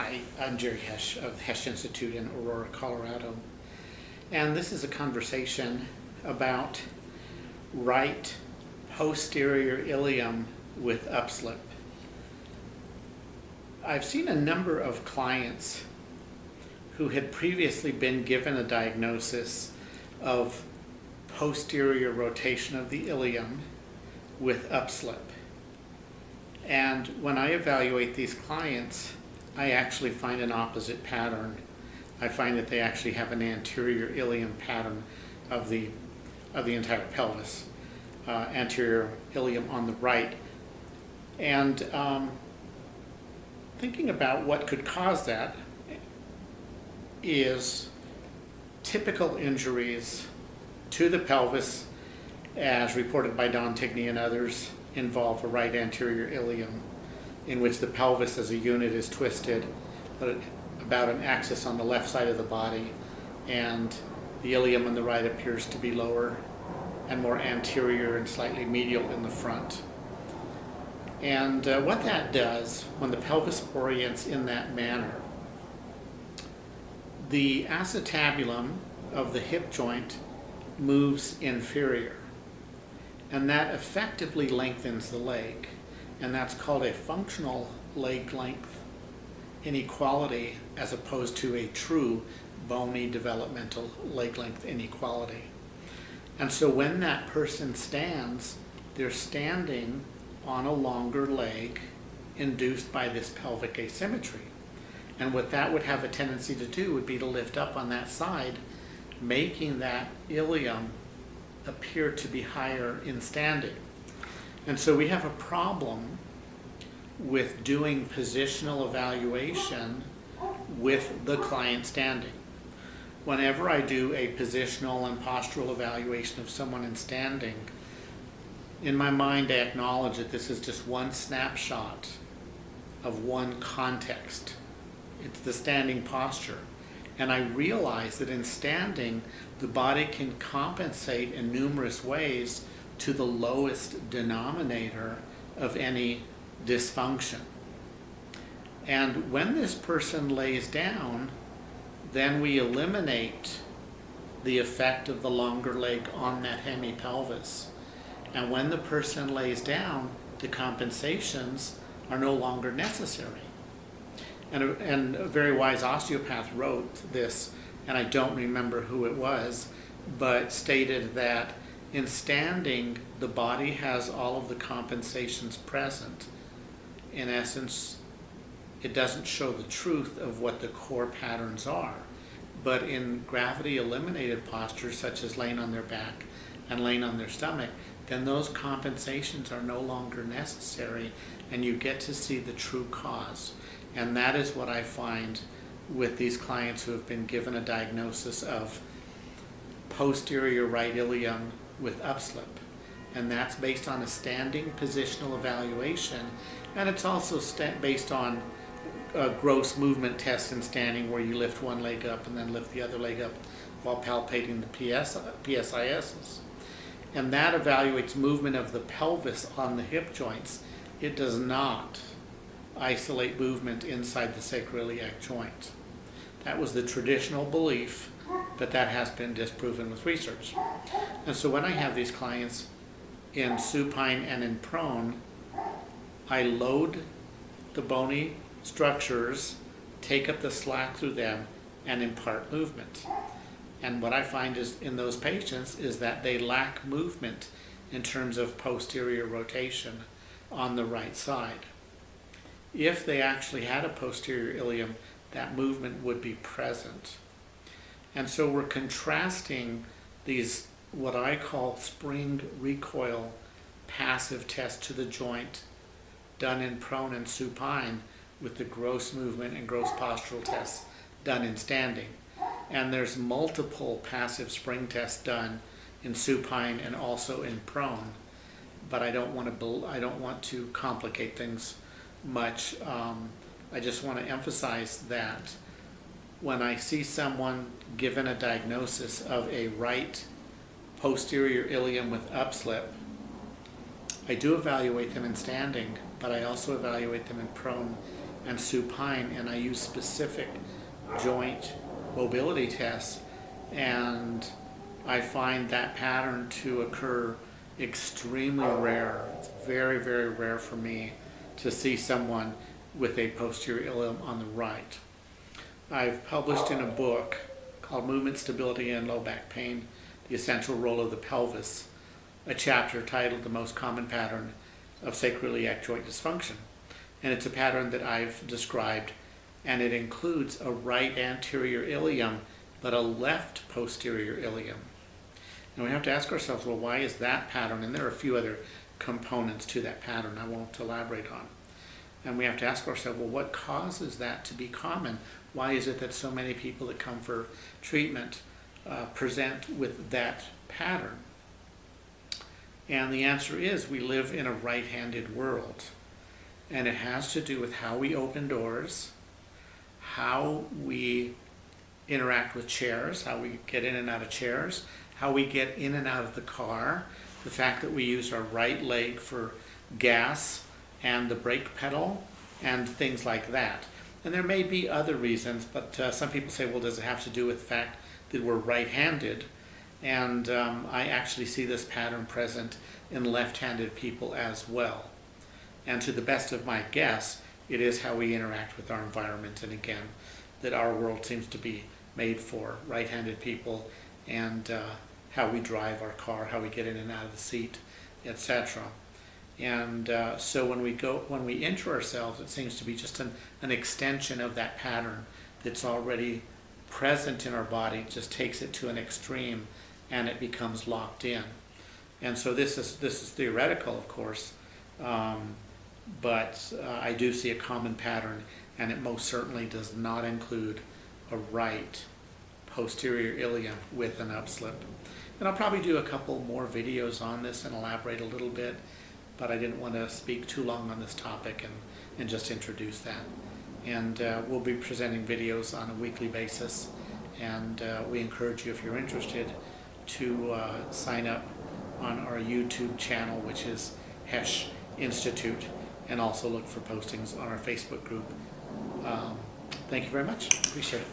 Hi, I'm Jerry Hesch of the Hesch Institute in Aurora, Colorado. And this is a conversation about right posterior ilium with upslip. I've seen a number of clients who had previously been given a diagnosis of posterior rotation of the ilium with upslip. And when I evaluate these clients, I actually find an opposite pattern. I find that they actually have an anterior ilium pattern of the entire pelvis, anterior ilium on the right. And thinking about what could cause that is typical injuries to the pelvis, as reported by Don Tigney and others, involve a right anterior ilium in which the pelvis as a unit is twisted about an axis on the left side of the body, and the ilium on the right appears to be lower and more anterior and slightly medial in the front. And what that does, when the pelvis orients in that manner, the acetabulum of the hip joint moves inferior, and that effectively lengthens the leg, and that's called a functional leg length inequality as opposed to a true bony developmental leg length inequality. And so when that person stands, they're standing on a longer leg induced by this pelvic asymmetry. And what that would have a tendency to do would be to lift up on that side, making that ilium appear to be higher in standing. And so we have a problem with doing positional evaluation with the client standing. Whenever I do a positional and postural evaluation of someone in standing, in my mind I acknowledge that this is just one snapshot of one context. It's the standing posture. And I realize that in standing, the body can compensate in numerous ways to the lowest denominator of any dysfunction. And when this person lays down, then we eliminate the effect of the longer leg on that hemipelvis. And when the person lays down, the compensations are no longer necessary. And a very wise osteopath wrote this, and I don't remember who it was, but stated that in standing, the body has all of the compensations present. In essence, it doesn't show the truth of what the core patterns are. But in gravity eliminated postures, such as laying on their back and laying on their stomach, then those compensations are no longer necessary, and you get to see the true cause. And that is what I find with these clients who have been given a diagnosis of posterior right ilium with upslip. And that's based on a standing positional evaluation, and it's also based on a gross movement test in standing, where you lift one leg up and then lift the other leg up while palpating the PSISs. And that evaluates movement of the pelvis on the hip joints. It does not isolate movement inside the sacroiliac joint. That was the traditional belief, but that has been disproven with research. And so when I have these clients in supine and in prone, I load the bony structures, take up the slack through them, and impart movement. And what I find is in those patients is that they lack movement in terms of posterior rotation on the right side. If they actually had a posterior ilium, that movement would be present. And so we're contrasting these, what I call spring recoil passive tests to the joint done in prone and supine, with the gross movement and gross postural tests done in standing. And there's multiple passive spring tests done in supine and also in prone, but I don't want to complicate things much. I just want to emphasize that when I see someone given a diagnosis of a right posterior ilium with upslip, I do evaluate them in standing, but I also evaluate them in prone and supine, and I use specific joint mobility tests, and I find that pattern to occur extremely rare. It's very, very rare for me to see someone with a posterior ilium on the right. I've published in a book called Movement Stability and Low Back Pain, The Essential Role of the Pelvis, a chapter titled The Most Common Pattern of Sacroiliac Joint Dysfunction. And it's a pattern that I've described, and it includes a right anterior ilium but a left posterior ilium. And we have to ask ourselves, well, why is that pattern? And there are a few other components to that pattern I won't elaborate on. And we have to ask ourselves, well, what causes that to be common? Why is it that so many people that come for treatment present with that pattern? And the answer is we live in a right-handed world. And it has to do with how we open doors, how we interact with chairs, how we get in and out of chairs, how we get in and out of the car, the fact that we use our right leg for gas and the brake pedal, and things like that. And there may be other reasons, but some people say, well, does it have to do with the fact that we're right-handed? And I actually see this pattern present in left-handed people as well. And to the best of my guess, it is how we interact with our environment. And again, that our world seems to be made for right-handed people, and how we drive our car, how we get in and out of the seat, etc. And so when we injure ourselves, it seems to be just an extension of that pattern that's already present in our body, just takes it to an extreme, and it becomes locked in. And so this is theoretical, of course, but I do see a common pattern, and it most certainly does not include a right posterior ilium with an upslip. And I'll probably do a couple more videos on this and elaborate a little bit, but I didn't want to speak too long on this topic and just introduce that. And we'll be presenting videos on a weekly basis, and we encourage you, if you're interested, to sign up on our YouTube channel, which is Hesch Institute, and also look for postings on our Facebook group. Thank you very much. Appreciate it.